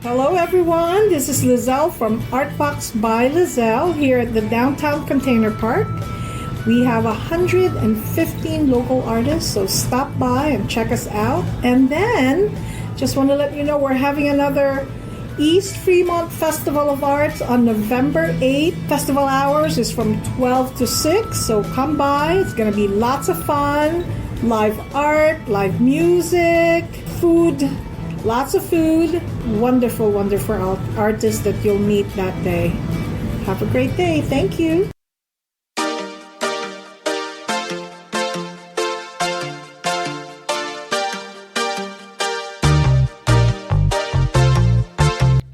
Hello everyone, this is Lizelle from Artbox by Lizelle here at the Downtown Container Park. We have 115 local artists, so stop by and check us out. And then, just want to let you know we're having another East Fremont Festival of Arts on November 8th. Festival hours is from 12 to 6, so come by. It's going to be lots of fun, live art, live music, food. Lots of food, wonderful, wonderful artists that you'll meet that day. Have a great day. Thank you.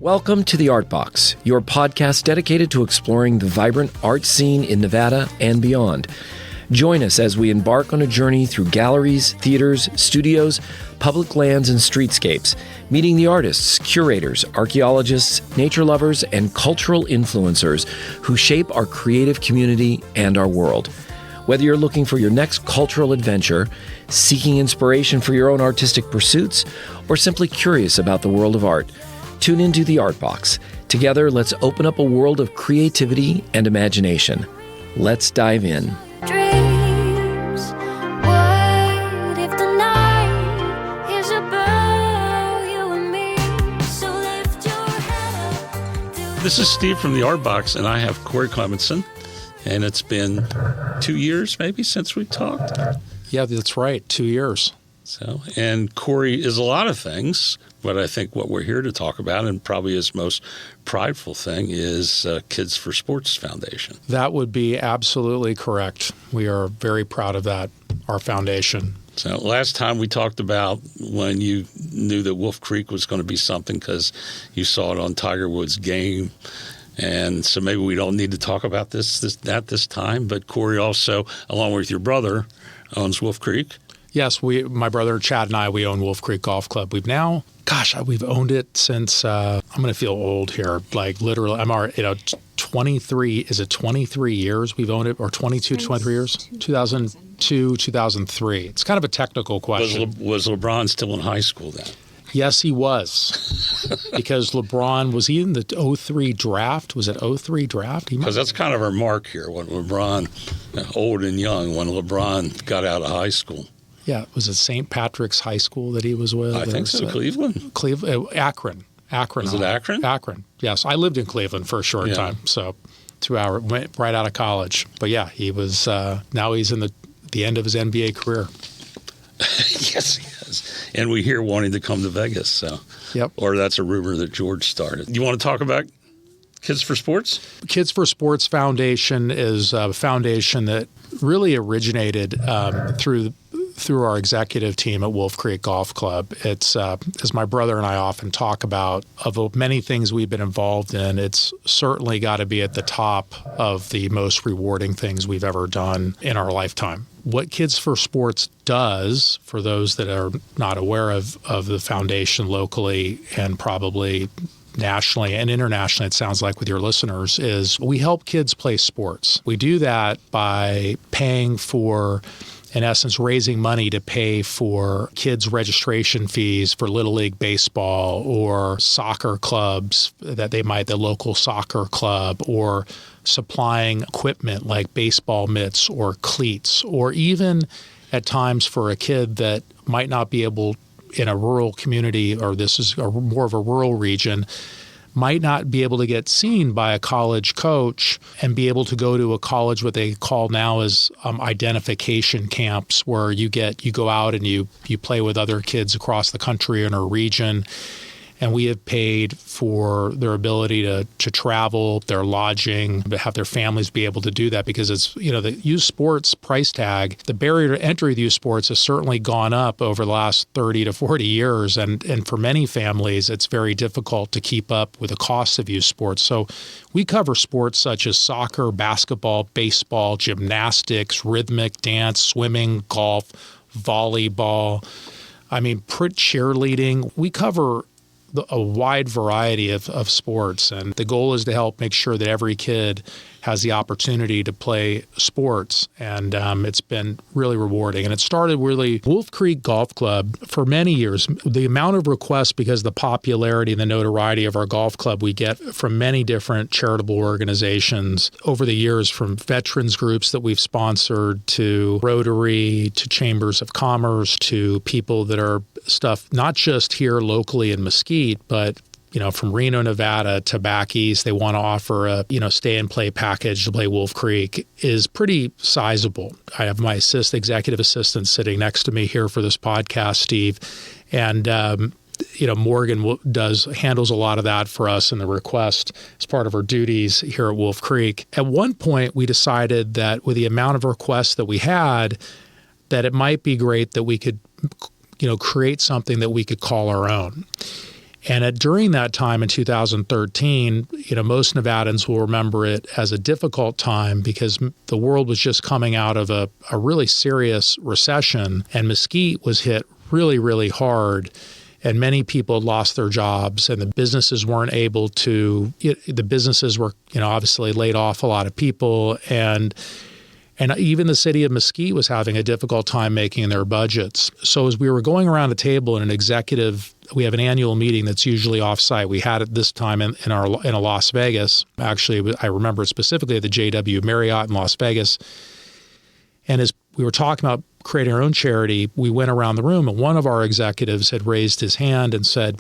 Welcome to the Art Box, your podcast dedicated to exploring the vibrant art scene in Nevada and beyond. Join us as we embark on a journey through galleries, theaters, studios, public lands, and streetscapes, meeting the artists, curators, archaeologists, nature lovers, and cultural influencers who shape our creative community and our world. Whether you're looking for your next cultural adventure, seeking inspiration for your own artistic pursuits, or simply curious about the world of art, tune into the Art Box. Together, let's open up a world of creativity and imagination. Let's dive in. This is Steve from the Art Box, and I have Cory Clemetson, and it's been 2 years maybe since we talked. Yeah, that's right, 2 years. And Cory is a lot of things, but I think what we're here to talk about, and probably his most prideful thing, is Kids for Sports Foundation. That would be absolutely correct. We are very proud of that, our foundation. So last time we talked about when you knew that Wolf Creek was going to be something because you saw it on Tiger Woods' game. And so maybe we don't need to talk about this time. But Cory also, along with your brother, owns Wolf Creek. Yes, my brother Chad and we own Wolf Creek Golf Club. We've owned it since, I'm going to feel old here, like literally, 23, is it 23 years we've owned it, or 22, 23 years? 2002, 2003. It's kind of a technical question. Was LeBron still in high school then? Yes, he was, because LeBron, was he in the 03 draft? Was it 03 draft? Because that's kind of our mark here, when LeBron, old and young, when LeBron got out of high school. Yeah, was it St. Patrick's High School that he was with? I think so, Cleveland. Akron. Was it Akron? Akron, yes. I lived in Cleveland for a short time, so 2 hours, went right out of college. But yeah, he was, now he's in the end of his NBA career. Yes, he is. And we hear wanting to come to Vegas, so. Yep. Or that's a rumor that George started. You want to talk about Kids for Sports? Kids for Sports Foundation is a foundation that really originated through our executive team at Wolf Creek Golf Club. It's, as my brother and I often talk about, of many things we've been involved in, it's certainly got to be at the top of the most rewarding things we've ever done in our lifetime. What Kids for Sports does, for those that are not aware of the foundation locally and probably nationally and internationally, it sounds like with your listeners, is we help kids play sports. We do that by paying for, in essence, raising money to pay for kids' registration fees for Little League Baseball or soccer clubs the local soccer club, or supplying equipment like baseball mitts or cleats, or even at times for a kid that might not be able, in a rural community, or this is more of a rural region, might not be able to get seen by a college coach and be able to go to a college, what they call now as identification camps, where you go out and you play with other kids across the country in a region. And we have paid for their ability to travel, their lodging, to have their families be able to do that, because it's, the youth sports price tag, the barrier to entry of youth sports has certainly gone up over the last 30 to 40 years. And for many families, it's very difficult to keep up with the cost of youth sports. So we cover sports such as soccer, basketball, baseball, gymnastics, rhythmic dance, swimming, golf, volleyball. Cheerleading. We cover a wide variety of sports. And the goal is to help make sure that every kid has the opportunity to play sports. And it's been really rewarding. And it started really Wolf Creek Golf Club for many years. The amount of requests, because of the popularity and the notoriety of our golf club, we get from many different charitable organizations over the years, from veterans groups that we've sponsored to Rotary to Chambers of Commerce to people that are stuff not just here locally in Mesquite, but from Reno, Nevada to back east. They want to offer a stay and play package to play Wolf Creek is pretty sizable. I have my executive assistant sitting next to me here for this podcast, Steve, and Morgan handles a lot of that for us in the request as part of her duties here at Wolf Creek. At one point, we decided that with the amount of requests that we had, that it might be great that we could create something that we could call our own. And during that time in 2013, most Nevadans will remember it as a difficult time because the world was just coming out of a really serious recession, and Mesquite was hit really, really hard. And many people lost their jobs, and the businesses weren't able to. The businesses were, obviously laid off a lot of people, and even the city of Mesquite was having a difficult time making their budgets. So as we were going around a table in an executive, we have an annual meeting that's usually offsite. We had it this time in a Las Vegas. Actually, I remember it specifically at the JW Marriott in Las Vegas. And as we were talking about creating our own charity, we went around the room, and one of our executives had raised his hand and said,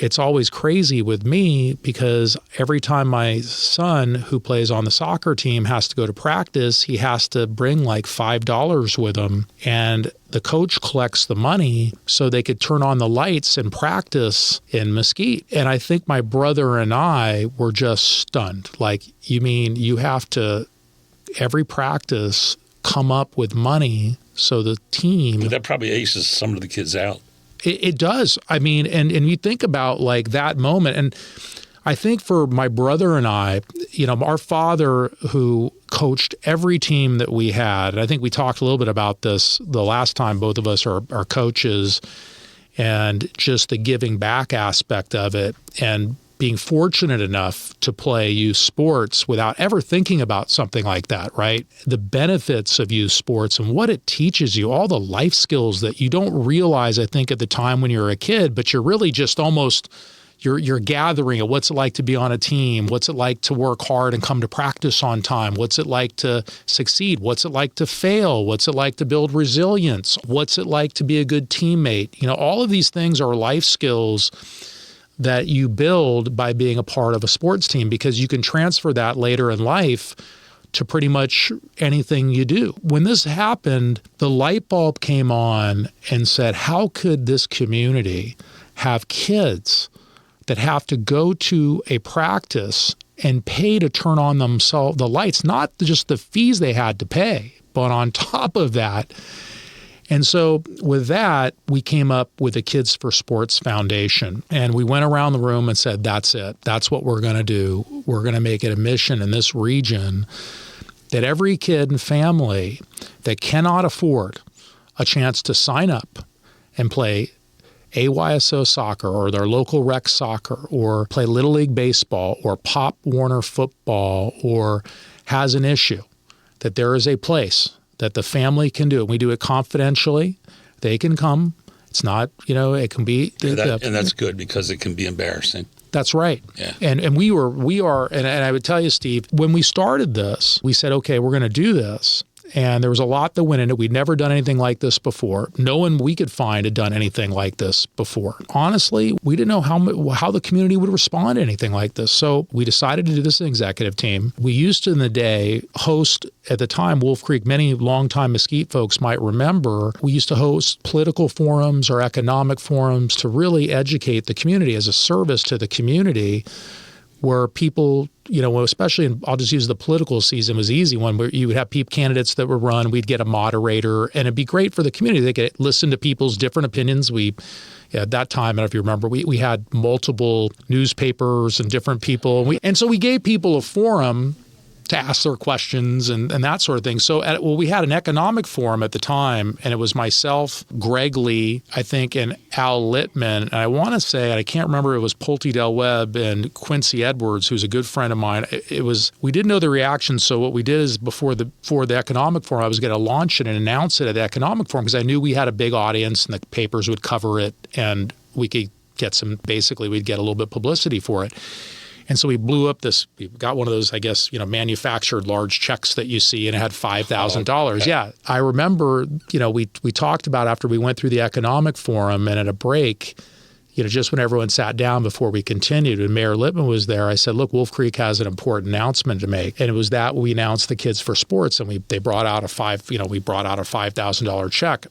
it's always crazy with me because every time my son, who plays on the soccer team, has to go to practice, he has to bring like $5 with him. And the coach collects the money so they could turn on the lights and practice in Mesquite. And I think my brother and I were just stunned. Like, you mean you have to, every practice, come up with money so the team... But that probably aces some of the kids out. It does. I mean, and you think about like that moment. And I think for my brother and I, our father, who coached every team that we had, and I think we talked a little bit about this the last time, both of us are coaches, and just the giving back aspect of it, and being fortunate enough to play youth sports without ever thinking about something like that, right? The benefits of youth sports and what it teaches you, all the life skills that you don't realize, I think, at the time when you're a kid, but you're really just almost, you're gathering at what's it like to be on a team, what's it like to work hard and come to practice on time, what's it like to succeed, what's it like to fail, what's it like to build resilience, what's it like to be a good teammate. All of these things are life skills that you build by being a part of a sports team, because you can transfer that later in life to pretty much anything you do. When this happened, the light bulb came on and said, how could this community have kids that have to go to a practice and pay to turn on the lights, not just the fees they had to pay, but on top of that. And so with that, we came up with the Kids for Sports Foundation, and we went around the room and said, that's it. That's what we're going to do. We're going to make it a mission in this region that every kid and family that cannot afford a chance to sign up and play AYSO soccer or their local rec soccer or play Little League baseball or Pop Warner football or has an issue, that there is a place that the family can do it. We do it confidentially. They can come. It's not, it can be. And that's good, because it can be embarrassing. That's right. Yeah. And we are, and I would tell you, Steve, when we started this, we said, okay, we're going to do this. And there was a lot that went in it. We'd never done anything like this before. No one we could find had done anything like this before. Honestly, we didn't know how the community would respond to anything like this. So we decided to do this as an executive team. We used to, in the day, host, at the time, Wolf Creek, many longtime Mesquite folks might remember, we used to host political forums or economic forums to really educate the community as a service to the community, where people, especially I'll just use the political season, was an easy one, where you would have candidates that would run, we'd get a moderator, and it'd be great for the community. They could listen to people's different opinions. At that time, I don't know if you remember, we had multiple newspapers and different people. And so we gave people a forum to ask their questions and that sort of thing. So we had an economic forum at the time, and it was myself, Greg Lee, I think, and Al Littman. And I want to say, and I can't remember, it was Pulte Del Webb and Quincy Edwards, who's a good friend of mine. We didn't know the reaction, so what we did is before the economic forum, I was going to launch it and announce it at the economic forum because I knew we had a big audience and the papers would cover it and we could get we'd get a little bit of publicity for it. And so we blew up we got one of those, I guess, manufactured large checks that you see, and it had $5,000. Oh, okay. Yeah. I remember, we talked about after we went through the economic forum and at a break, just when everyone sat down before we continued and Mayor Littman was there, I said, look, Wolf Creek has an important announcement to make. And it was that we announced the Kids for Sports, and they brought out a $5,000 check.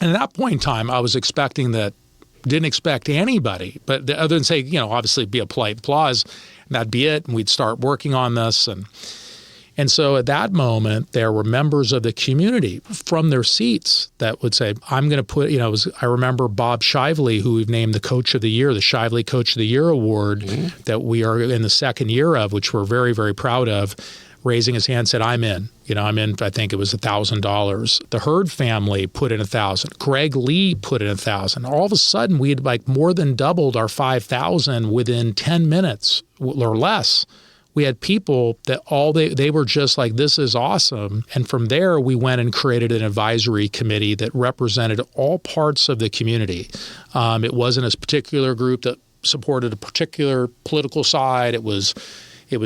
And at that point in time, I was didn't expect anybody, but other than say, obviously be a polite applause, and that'd be it. And we'd start working on this. And so at that moment, there were members of the community from their seats that would say, I'm going to put, I remember Bob Shively, who we've named the Coach of the Year, the Shively Coach of the Year Award that we are in the second year of, which we're very, very proud of, raising his hand, said, I'm in. I'm in, I think it was $1,000. The Hurd family put in $1,000. Greg Lee put in $1,000. All of a sudden, we had more than doubled our $5,000 within 10 minutes or less. We had people that they were just like, this is awesome. And from there, we went and created an advisory committee that represented all parts of the community. It wasn't a particular group that supported a particular political side. It was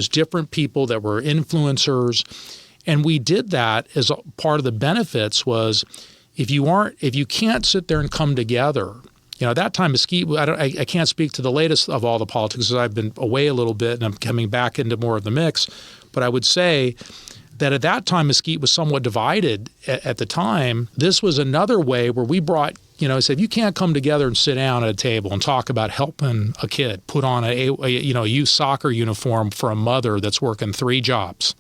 different people that were influencers. And we did that as part of the benefits was if you can't sit there and come together. At that time, Mesquite, I can't speak to the latest of all the politics because I've been away a little bit and I'm coming back into more of the mix. But I would say that at that time, Mesquite was somewhat divided at the time. This was another way where we brought, said, you can't come together and sit down at a table and talk about helping a kid put on a youth soccer uniform for a mother that's working 3 jobs.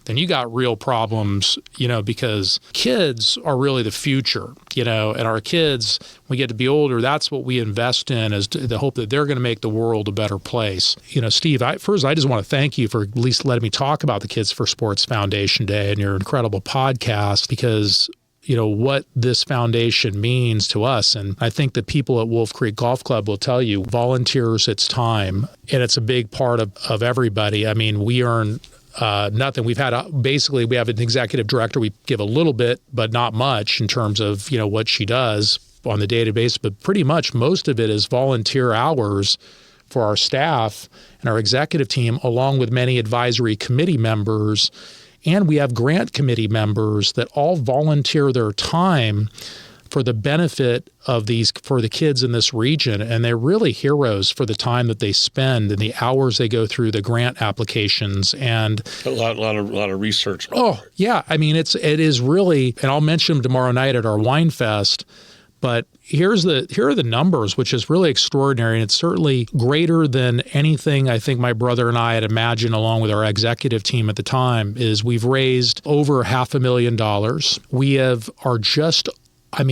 Then you got real problems, because kids are really the future, and our kids, when we get to be older, that's what we invest in is the hope that they're going to make the world a better place. Steve, first, I just want to thank you for at least letting me talk about the Kids for Sports Foundation Day and your incredible podcast because what this foundation means to us. And I think the people at Wolf Creek Golf Club will tell you, volunteers, it's time, and it's a big part of everybody. I mean, we earn nothing. We have an executive director. We give a little bit, but not much in terms of, what she does on the database. But pretty much most of it is volunteer hours for our staff and our executive team, along with many advisory committee members. And we have grant committee members that all volunteer their time for the benefit of for the kids in this region. And they're really heroes for the time that they spend and the hours they go through the grant applications and a lot of research. Oh, yeah. I mean, it is really, and I'll mention them tomorrow night at our Wine Fest. But here are the numbers, which is really extraordinary, and it's certainly greater than anything I think my brother and I had imagined, along with our executive team at the time. Is we've raised over $500,000. We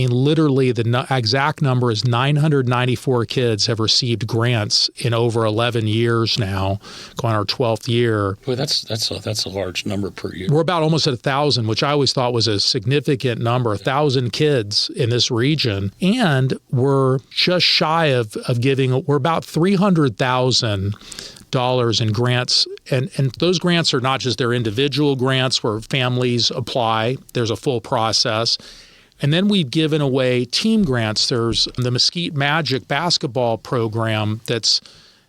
literally the exact number is 994 kids have received grants in over 11 years now, going our 12th year. Boy, that's a large number per year. We're about almost at 1,000, which I always thought was a significant number, 1,000 kids in this region. And we're just shy of giving, we're about $300,000 in grants. And those grants are not just their individual grants where families apply. There's a full process. And then we've given away team grants. There's the Mesquite Magic basketball program that's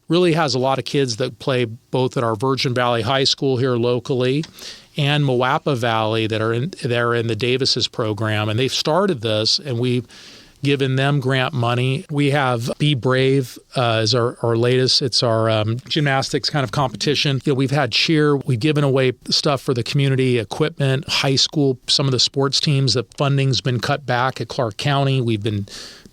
really has a lot of kids that play both at our Virgin Valley High School here locally and Moapa Valley that are in the Davis's program. And they've started this, and we've given them grant money. We have Be Brave as our latest. It's our gymnastics kind of competition. We've had cheer. We've given away stuff for the community, equipment, high school, some of the sports teams. The funding's been cut back at Clark County. We've been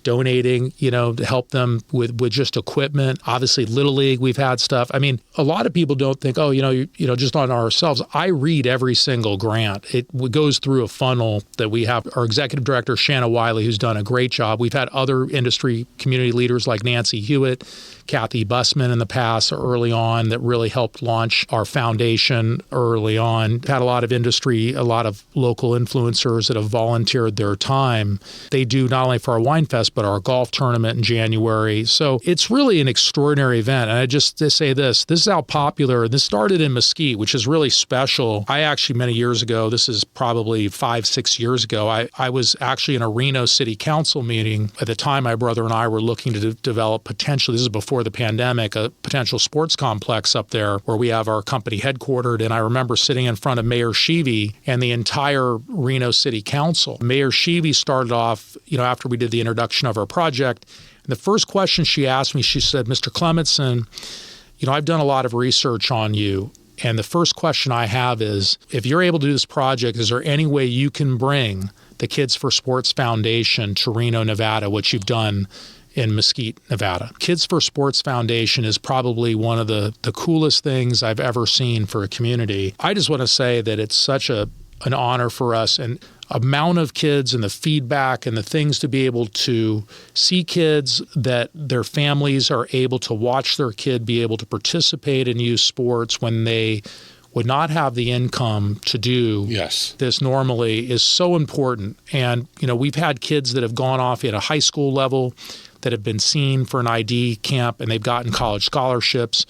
donating, to help them with just equipment. Obviously, Little League, we've had stuff. I mean, a lot of people don't think, just on ourselves. I read every single grant. It goes through a funnel that we have. Our executive director, Shanna Wiley, who's done a great job. We've had other industry community leaders like Nancy Hewitt, Kathy Bussman in the past early on that really helped launch our foundation early on. Had a lot of industry, a lot of local influencers that have volunteered their time. They do not only for our wine fest, but our golf tournament in January. So it's really an extraordinary event. And I just to say this is how popular, this started in Mesquite, which is really special. I actually, many years ago, this is probably 5-6 years ago, I was actually in a Reno City Council meeting. At the time, my brother and I were looking to develop potentially, this is before the pandemic, a potential sports complex up there where we have our company headquartered. And I remember sitting in front of Mayor Sheevy and the entire Reno City Council. Mayor Sheevy started off, after we did the introduction of our project, and the first question she asked me, she said, "Mr. Clemetson, I've done a lot of research on you. And the first question I have is, if you're able to do this project, is there any way you can bring the Kids for Sports Foundation to Reno, Nevada, which you've done in Mesquite, Nevada?" Kids for Sports Foundation is probably one of the coolest things I've ever seen for a community. I just want to say that it's such an honor for us, and amount of kids and the feedback and the things to be able to see kids that their families are able to watch their kid be able to participate in youth sports when they would not have the income to do this normally is so important. And, we've had kids that have gone off at a high school level that have been seen for an ID camp and they've gotten college scholarships.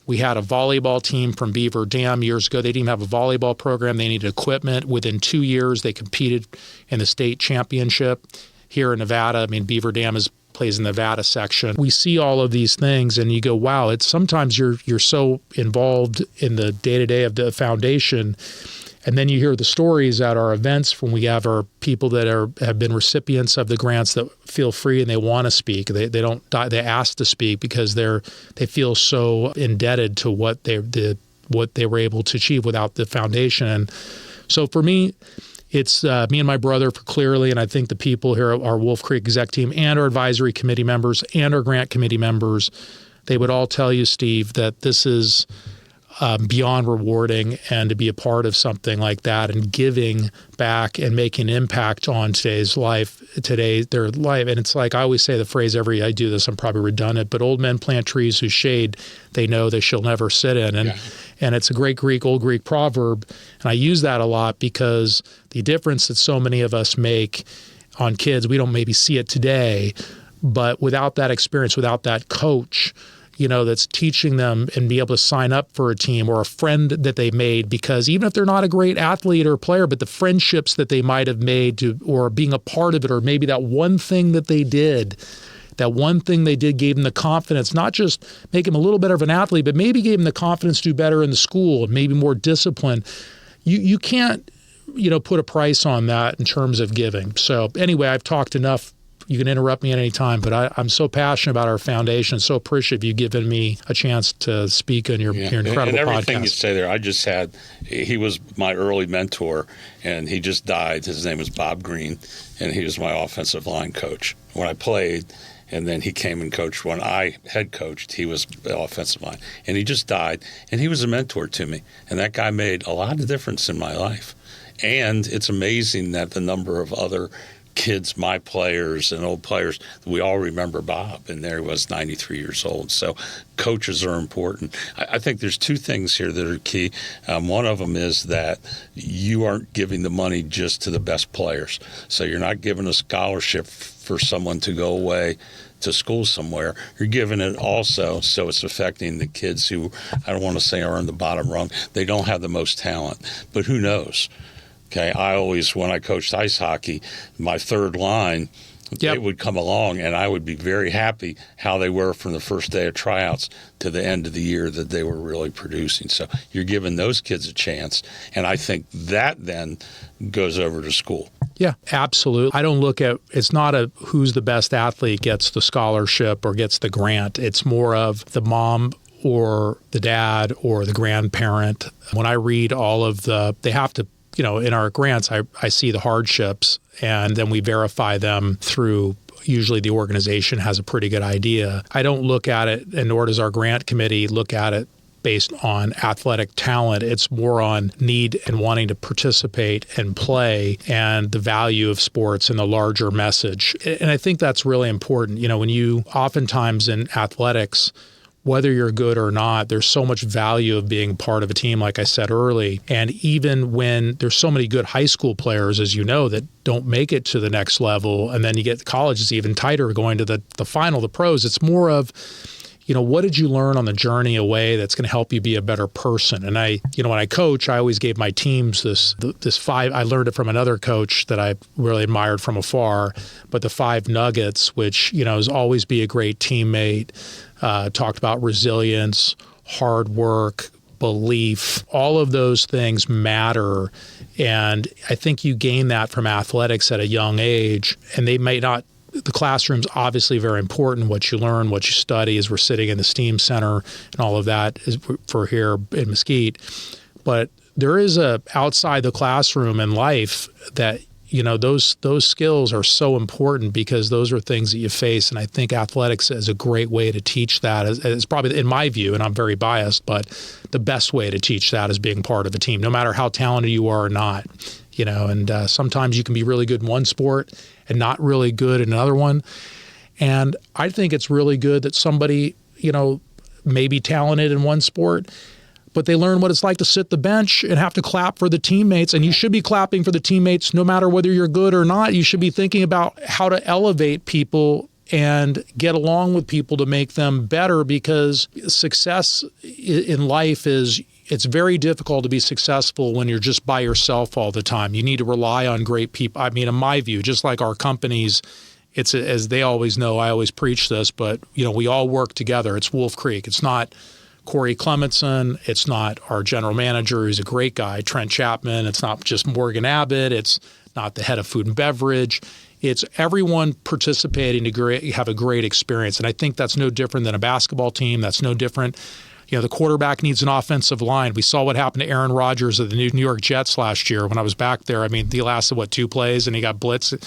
We had a volleyball team from Beaver Dam years ago. They didn't even have a volleyball program. They needed equipment. Within 2 years, they competed in the state championship here in Nevada. I mean, Beaver Dam plays in the Nevada section. We see all of these things and you go, wow, it's sometimes you're so involved in the day-to-day of the foundation. And then you hear the stories at our events when we have our people that have been recipients of the grants that feel free and they want to speak. They don't die. They ask to speak because they feel so indebted to what they were able to achieve without the foundation. And so for me, it's me and my brother for Clearly, and I think the people here, our Wolf Creek exec team and our advisory committee members and our grant committee members, they would all tell you, Steve, that this is beyond rewarding, and to be a part of something like that and giving back and making an impact on their life. And it's like I always say the phrase I do this, I'm probably redundant, but old men plant trees whose shade they know they shall never sit in. And it's a great old Greek proverb. And I use that a lot because the difference that so many of us make on kids, we don't maybe see it today, but without that experience, without that coach, that's teaching them and be able to sign up for a team or a friend that they made, because even if they're not a great athlete or player, but the friendships that they might have made or being a part of it, or maybe that one thing they did gave them the confidence, not just make them a little better of an athlete, but maybe gave them the confidence to do better in the school and maybe more discipline. You can't, put a price on that in terms of giving. So anyway, I've talked enough. You can interrupt me at any time, but I'm so passionate about our foundation, so appreciative you've given me a chance to speak on your incredible podcast. And everything you say there, he was my early mentor, and he just died. His name was Bob Green, and he was my offensive line coach when I played, and then he came and coached when I head coached. He was the offensive line, and he just died, and he was a mentor to me, and that guy made a lot of difference in my life. And it's amazing that the number of other kids, my players and old players, we all remember Bob, and there he was, 93 years old. So coaches are important. I think there's two things here that are key. One of them is that you aren't giving the money just to the best players. So you're not giving a scholarship for someone to go away to school somewhere. You're giving it also so it's affecting the kids who, I don't want to say are on the bottom rung. They don't have the most talent, but who knows? Okay, I always, when I coached ice hockey, my third line, they would come along, and I would be very happy how they were from the first day of tryouts to the end of the year that they were really producing. So you're giving those kids a chance, and I think that then goes over to school. Yeah, absolutely. I don't look at, it's not who's the best athlete gets the scholarship or gets the grant. It's more of the mom or the dad or the grandparent. When I read all of they have to, in our grants, I see the hardships, and then we verify them through, usually the organization has a pretty good idea. I don't look at it, and nor does our grant committee look at it based on athletic talent. It's more on need and wanting to participate and play and the value of sports and the larger message. And I think that's really important. When you oftentimes in athletics, whether you're good or not, there's so much value of being part of a team, like I said early. And even when there's so many good high school players, as you know, that don't make it to the next level, and then you get to college, it's even tighter going to the final, the pros. It's more of, what did you learn on the journey away that's going to help you be a better person? And when I coach, I always gave my teams this 5. I learned it from another coach that I really admired from afar, but the 5 nuggets, which, is always be a great teammate, talked about resilience, hard work, belief. All of those things matter. And I think you gain that from athletics at a young age, and they may not. The classroom's obviously very important, what you learn, what you study, as we're sitting in the STEAM Center and all of that is for here in Mesquite. But there is a outside the classroom in life that, those skills are so important because those are things that you face. And I think athletics is a great way to teach that. It's probably, in my view, and I'm very biased, but the best way to teach that is being part of a team, no matter how talented you are or not. And sometimes you can be really good in one sport and not really good in another one. And I think it's really good that somebody, may be talented in one sport, but they learn what it's like to sit the bench and have to clap for the teammates. And you should be clapping for the teammates no matter whether you're good or not. You should be thinking about how to elevate people and get along with people to make them better, because success in life it's very difficult to be successful when you're just by yourself all the time. You need to rely on great people. I mean, in my view, just like our companies, it's as they always know, I always preach this, but we all work together. It's Wolf Creek. It's not Cory Clemetson. It's not our general manager, who's a great guy, Trent Chapman. It's not just Morgan Abbott. It's not the head of food and beverage. It's everyone participating to have a great experience. And I think that's no different than a basketball team. That's no different. The quarterback needs an offensive line. We saw what happened to Aaron Rodgers of the New York Jets last year when I was back there. I mean, he lasted, 2 plays and he got blitzed.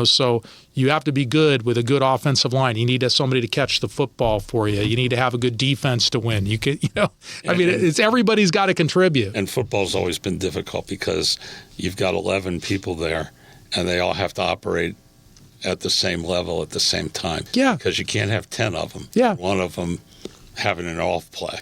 So you have to be good with a good offensive line. You need somebody to catch the football for you. You need to have a good defense to win. It's everybody's got to contribute. And football's always been difficult because you've got 11 people there and they all have to operate at the same level at the same time. Yeah. Because you can't have 10 of them. Yeah. One of them having an off play.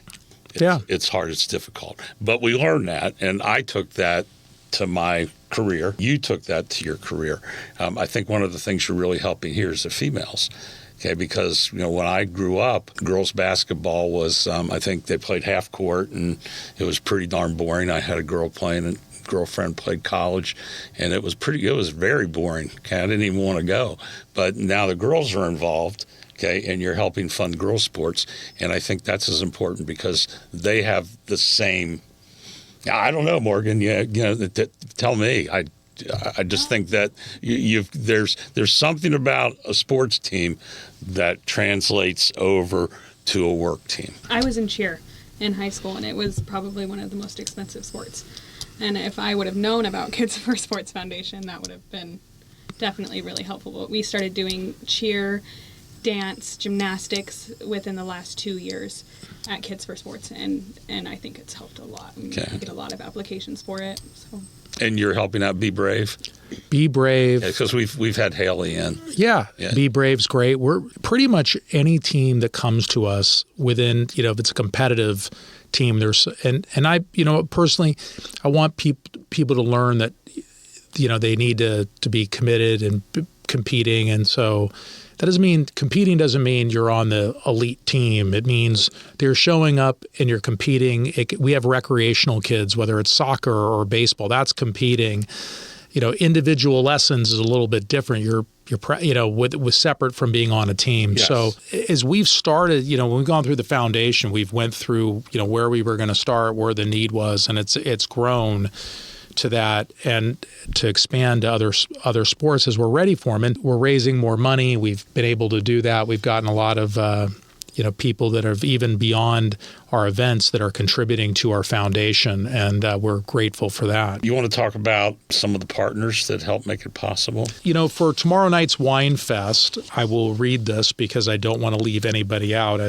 It's hard, it's difficult. But we learned that, and I took that to my career. You took that to your career. I think one of the things you're really helping here is the females. Okay, because when I grew up, girls basketball was I think they played half court, and it was pretty darn boring. I had a girlfriend played college, and it was very boring. Okay, I didn't even want to go. But now the girls are involved. Okay, and you're helping fund girls' sports, and I think that's as important because they have the same. I don't know, Morgan. Tell me. I just think that there's something about a sports team that translates over to a work team. I was in cheer in high school, and it was probably one of the most expensive sports. And if I would have known about Kids for Sports Foundation, that would have been definitely really helpful. But we started doing cheer, dance, gymnastics within the last 2 years at Kids for Sports, and I think it's helped a lot. We get a lot of applications for it. So. And you're helping out Be Brave? Be Brave. Because we've had Haley in. Yeah, Be Brave's great. We're pretty much any team that comes to us within, if it's a competitive team, and I, personally, I want people to learn that, they need to be committed and competing, and so that doesn't mean competing doesn't mean you're on the elite team. It means they're showing up and you're competing. We have recreational kids, whether it's soccer or baseball, that's competing. Individual lessons is a little bit different. You're with separate from being on a team. Yes. So as we've started, when we've gone through the foundation, we've went through, where we were going to start, where the need was, and it's grown to that and to expand to other sports as we're ready for them. And we're raising more money. We've been able to do that. We've gotten a lot of people that are even beyond our events that are contributing to our foundation, and we're grateful for that. You want to talk about some of the partners that help make it possible? For tomorrow night's Wine Fest, I will read this because I don't want to leave anybody out,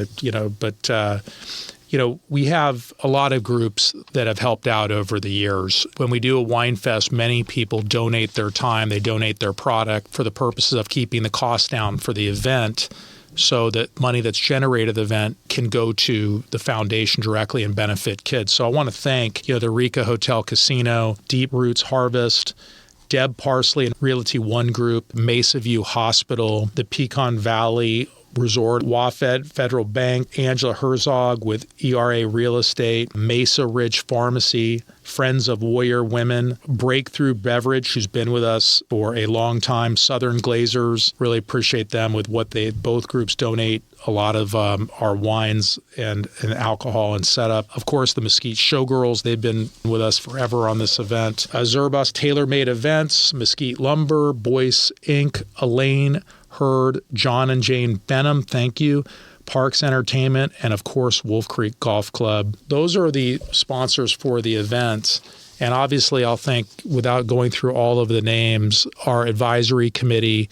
we have a lot of groups that have helped out over the years. When we do a wine fest, many people donate their time, they donate their product for the purposes of keeping the cost down for the event, so that money that's generated at the event can go to the foundation directly and benefit kids. So I want to thank, the Rica Hotel Casino, Deep Roots Harvest, Deb Parsley and Realty One Group, Mesa View Hospital, the Pecan Valley Resort, WaFed Federal Bank, Angela Herzog with ERA Real Estate, Mesa Ridge Pharmacy, Friends of Warrior Women, Breakthrough Beverage, who's been with us for a long time, Southern Glazers, really appreciate them with what both groups donate a lot of our wines and alcohol and setup. Of course, the Mesquite Showgirls, they've been with us forever on this event. Zerbos Tailor-Made Events, Mesquite Lumber, Boyce Inc., Elaine Hurd, John and Jane Benham, thank you. Parks Entertainment, and of course, Wolf Creek Golf Club. Those are the sponsors for the event. And obviously, I'll thank, without going through all of the names, our advisory committee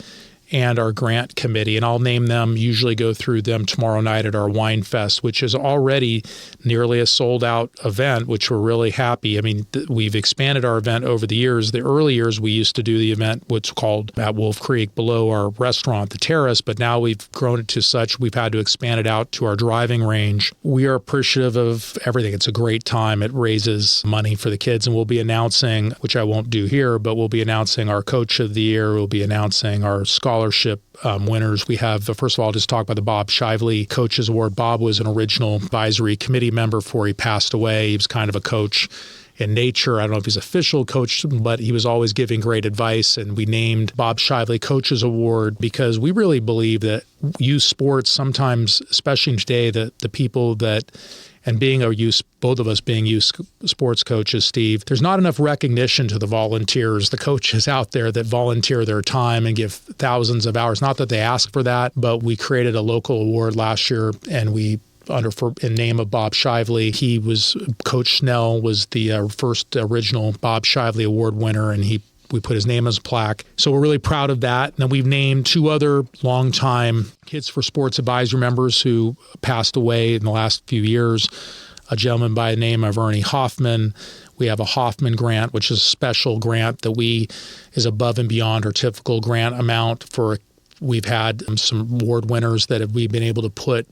and our grant committee, and I'll name them, usually go through them tomorrow night at our Wine Fest, which is already nearly a sold-out event, which we're really happy. I mean, we've expanded our event over the years. The early years, we used to do the event, what's called at Wolf Creek, below our restaurant, the Terrace, but now we've grown it to such we've had to expand it out to our driving range. We are appreciative of everything. It's a great time. It raises money for the kids, and we'll be announcing, which I won't do here, but we'll be announcing our Coach of the Year. We'll be announcing our scholarship winners. We have, first of all, I'll just talk about the Bob Shively Coaches Award. Bob was an original advisory committee member before he passed away. He was kind of a coach in nature. I don't know if he's official coach, but he was always giving great advice. And we named Bob Shively Coaches Award because we really believe that youth sports sometimes, especially today, that the people that, and being a youth, both of us being youth sports coaches, Steve, there's not enough recognition to the volunteers, the coaches out there that volunteer their time and give thousands of hours. Not that they ask for that, but we created a local award last year, and we in name of Bob Shively. Coach Snell was the first original Bob Shively Award winner, and we put his name as a plaque. So we're really proud of that. And then we've named two other longtime Kids for Sports advisory members who passed away in the last few years. A gentleman by the name of Ernie Hoffman. We have a Hoffman grant, which is a special grant that is above and beyond our typical grant amount for. We've had some award winners that we've been able to put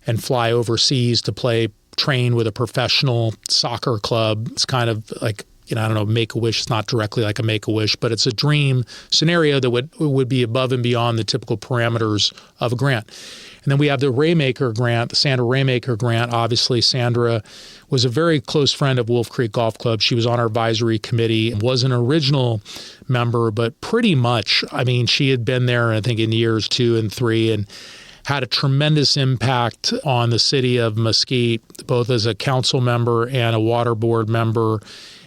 and fly overseas to train with a professional soccer club. It's kind of like, I don't know, Make-A-Wish. It's not directly like a Make-A-Wish, but it's a dream scenario that would be above and beyond the typical parameters of a grant. And then we have the Raymaker grant, the Sandra Raymaker grant. Obviously, Sandra was a very close friend of Wolf Creek Golf Club. She was on our advisory committee, was an original member, but pretty much, she had been there, I think, in years 2 and 3, and had a tremendous impact on the city of Mesquite, both as a council member and a water board member,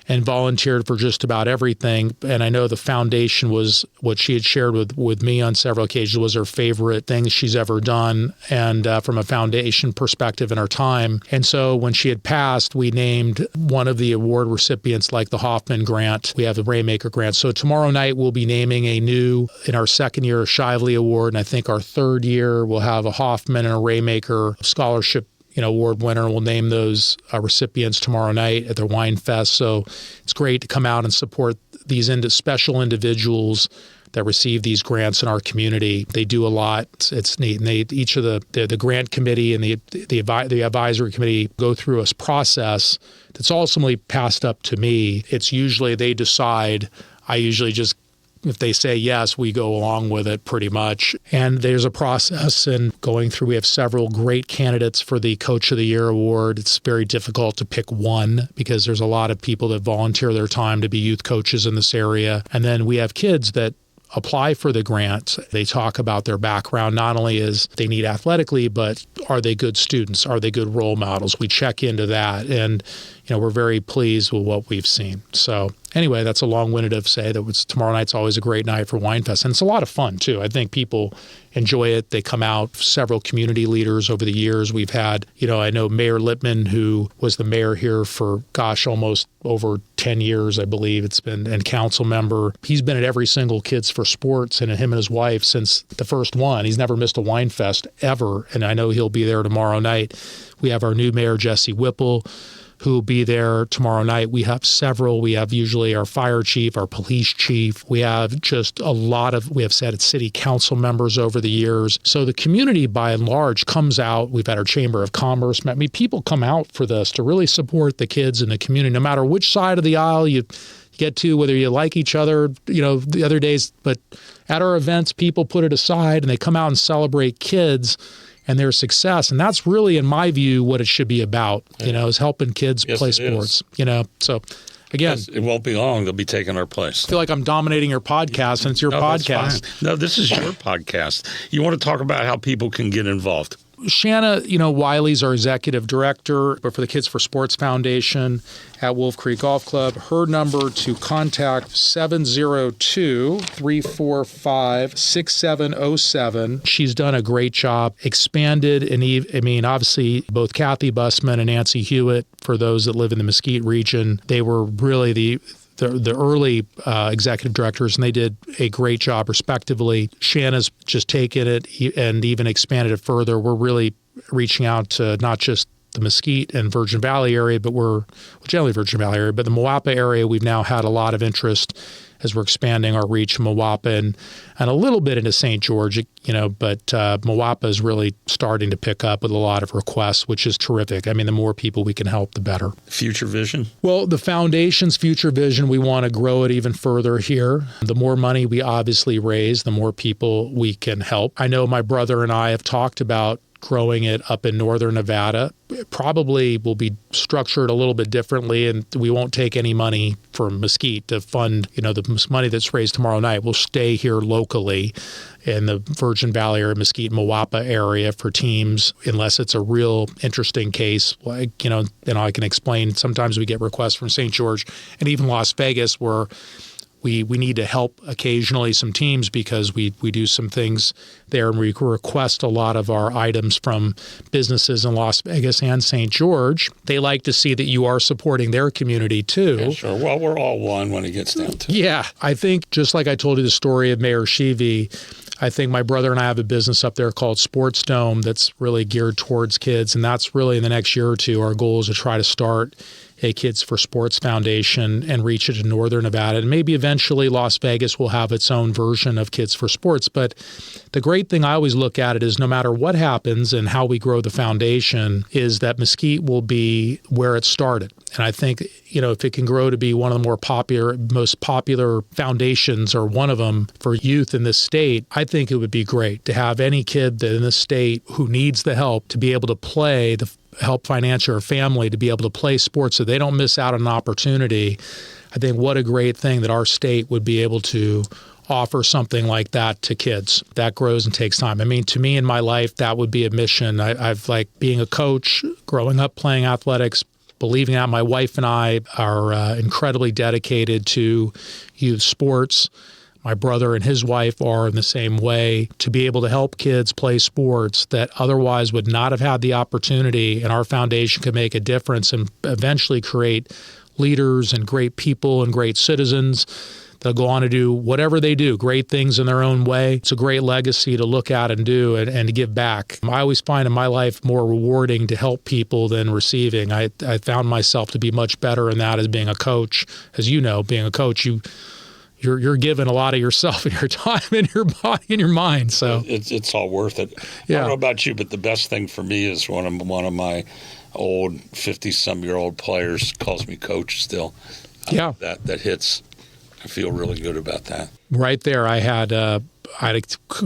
and volunteered for just about everything. And I know the foundation was what she had shared with me on several occasions was her favorite thing she's ever done, and from a foundation perspective in her time. And so when she had passed, we named one of the award recipients like the Hoffman grant. We have the Raymaker grant. So tomorrow night we'll be naming in our second year, a Shively Award, and I think our third year we'll have a Hoffman and a Raymaker scholarship award winner. We'll name those recipients tomorrow night at their Wine Fest. So it's great to come out and support these special individuals that receive these grants in our community. They do a lot. It's neat. And each of the grant committee and the advisory committee go through a process that's ultimately passed up to me. It's usually they decide. I usually just, if they say yes, we go along with it pretty much. And there's a process and going through. We have several great candidates for the Coach of the Year award. It's very difficult to pick one because there's a lot of people that volunteer their time to be youth coaches in this area. And then we have kids that apply for the grant. They talk about their background, not only as they need athletically, but are they good students? Are they good role models? We check into that. And, we're very pleased with what we've seen. So anyway, that's a long-winded of say that tomorrow night's always a great night for Wine Fest. And it's a lot of fun, too. I think people enjoy it. They come out, several community leaders over the years. We've had, I know Mayor Lippman, who was the mayor here for, almost over 10 years, I believe it's been, and council member. He's been at every single Kids for Sports, and him and his wife since the first one. He's never missed a Wine Fest ever, and I know he'll be there tomorrow night. We have our new mayor, Jesse Whipple, who will be there tomorrow night. We have several. We have usually our fire chief, our police chief. We have just we have city council members over the years. So the community by and large comes out. We've had our Chamber of Commerce. I mean, people come out for this to really support the kids in the community, no matter which side of the aisle you get to, whether you like each other, the other days. But at our events, people put it aside and they come out and celebrate kids and their success. And that's really, in my view, what it should be about, is helping kids play sports, So, again. Yes, it won't be long. They'll be taking our place. I feel like I'm dominating your podcast, and it's your podcast. No, this is your podcast. You want to talk about how people can get involved. Shanna, Wiley's our executive director, but for the Kids for Sports Foundation at Wolf Creek Golf Club. Her number to contact 702-345-6707. She's done a great job, expanded, and obviously both Kathy Bussman and Nancy Hewitt, for those that live in the Mesquite region, they were really the early executive directors, and they did a great job respectively. Shanna's just taken it and even expanded it further. We're really reaching out to not just the Mesquite and Virgin Valley area, but generally Virgin Valley area, but the Moapa area. We've now had a lot of interest as we're expanding our reach in Moapa and a little bit into St. George, but Moapa is really starting to pick up with a lot of requests, which is terrific. I mean, the more people we can help, the better. Future vision? Well, the foundation's future vision, we want to grow it even further here. The more money we obviously raise, the more people we can help. I know my brother and I have talked about growing it up in northern Nevada. It probably will be structured a little bit differently, and we won't take any money from Mesquite to fund, the money that's raised tomorrow night. We'll stay here locally in the Virgin Valley or Mesquite, Moapa area for teams, unless it's a real interesting case. Like, I can explain. Sometimes we get requests from St. George and even Las Vegas where we need to help occasionally some teams because we do some things there, and we request a lot of our items from businesses in Las Vegas and St. George. They like to see that you are supporting their community too. Yeah, sure. Well, we're all one when it gets down to it. Yeah. I think just like I told you the story of Mayor Sheevy, I think my brother and I have a business up there called Sports Dome that's really geared towards kids, and that's really in the next year or two, our goal is to try to start a Kids for Sports Foundation and reach it in northern Nevada. And maybe eventually Las Vegas will have its own version of Kids for Sports. But the great thing I always look at it is no matter what happens and how we grow the foundation is that Mesquite will be where it started. And I think, if it can grow to be one of the most popular foundations or one of them for youth in this state, I think it would be great to have any kid in this state who needs the help to be able to play, help financially or family to be able to play sports so they don't miss out on an opportunity. I think what a great thing that our state would be able to offer something like that to kids. That grows and takes time. I mean, to me in my life, that would be a mission. I've being a coach, growing up playing athletics, believing that my wife and I are incredibly dedicated to youth sports. My brother and his wife are in the same way, to be able to help kids play sports that otherwise would not have had the opportunity, and our foundation can make a difference and eventually create leaders and great people and great citizens. They'll go on to do whatever they do, great things in their own way. It's a great legacy to look at and do and to give back. I always find in my life more rewarding to help people than receiving. I found myself to be much better in that as being a coach. As you know, being a coach, you're giving a lot of yourself and your time and your body and your mind. So it's all worth it. Yeah. I don't know about you, but the best thing for me is one of my old 50-some-year-old players calls me coach still. Yeah. That hits. I feel really good about that. Right there, I had a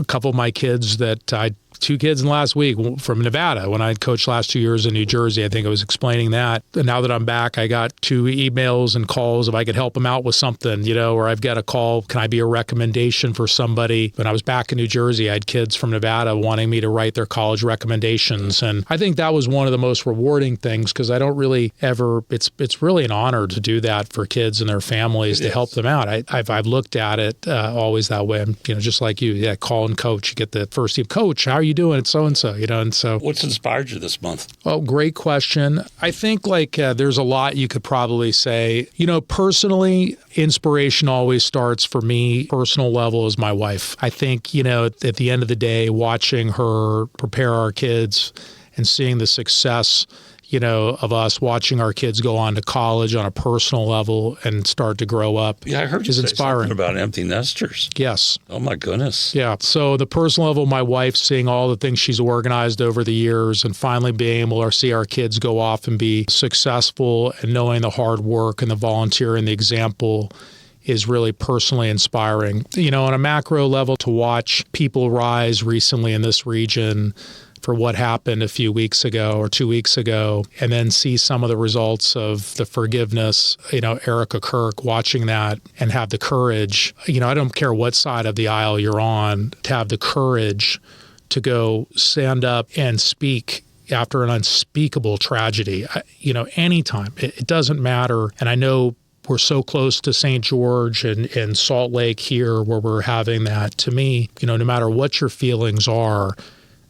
couple of my kids that I 2 kids in the last week from Nevada. When I coached last 2 years in New Jersey, I think I was explaining that. And now that I'm back, I got 2 emails and calls if I could help them out with something, or I've got a call, can I be a recommendation for somebody? When I was back in New Jersey, I had kids from Nevada wanting me to write their college recommendations. And I think that was one of the most rewarding things, because I don't really ever, it's really an honor to do that for kids and their families, to help them out. I've looked at it always that way. I'm, just like you, call and coach. You get the first team, coach, how are you doing? It's so-and-so, and so. What's inspired you this month? Oh, great question. I think there's a lot you could probably say. Personally, inspiration always starts for me, personal level, is my wife. I think, at the end of the day, watching her prepare our kids and seeing the success of us, watching our kids go on to college on a personal level and start to grow up. Yeah, I heard you say something about empty nesters. Yes. Oh, my goodness. Yeah. So the personal level, my wife, seeing all the things she's organized over the years and finally being able to see our kids go off and be successful, and knowing the hard work and the volunteer and the example is really personally inspiring. On a macro level, to watch people rise recently in this region for what happened a few weeks ago or 2 weeks ago, and then see some of the results of the forgiveness, Erica Kirk, watching that and have the courage, I don't care what side of the aisle you're on, to have the courage to go stand up and speak after an unspeakable tragedy. Anytime, it doesn't matter. And I know we're so close to St. George and Salt Lake here, where we're having that. To me, no matter what your feelings are,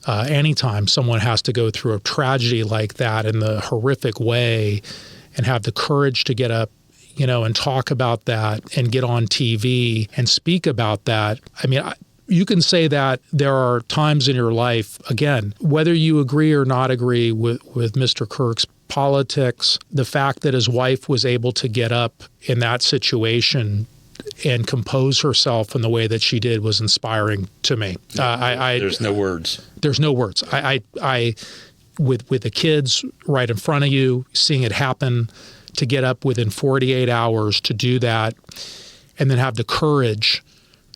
anytime someone has to go through a tragedy like that in the horrific way, and have the courage to get up, and talk about that and get on TV and speak about that. I mean, you can say that there are times in your life, again, whether you agree or not agree with Mr. Kirk's politics, the fact that his wife was able to get up in that situation and compose herself in the way that she did was inspiring to me. There's no words. There's no words. I with the kids right in front of you, seeing it happen, to get up within 48 hours to do that, and then have the courage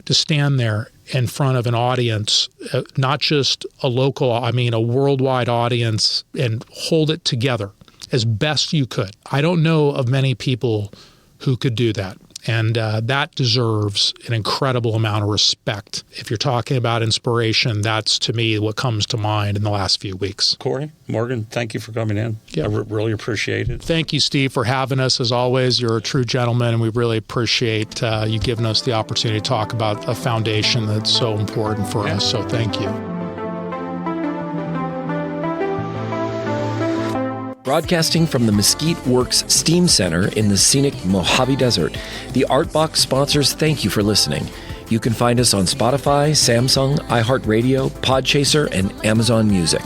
to stand there in front of an audience, not just a local, a worldwide audience, and hold it together as best you could. I don't know of many people who could do that. And that deserves an incredible amount of respect. If you're talking about inspiration, that's, to me, what comes to mind in the last few weeks. Cory, Morgan, thank you for coming in. Yeah. I really appreciate it. Thank you, Steve, for having us. As always, you're a true gentleman, and we really appreciate you giving us the opportunity to talk about a foundation that's so important for us. So thank you. Broadcasting from the Mesquite Works Steam Center in the scenic Mojave Desert, the Art Box sponsors thank you for listening. You can find us on Spotify, Samsung, iHeartRadio, Podchaser, and Amazon Music.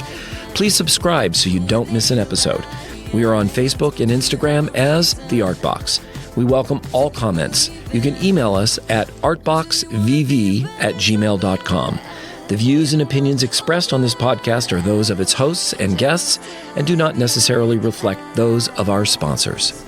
Please subscribe so you don't miss an episode. We are on Facebook and Instagram as The Art Box. We welcome all comments. You can email us at artboxvv@gmail.com. The views and opinions expressed on this podcast are those of its hosts and guests and do not necessarily reflect those of our sponsors.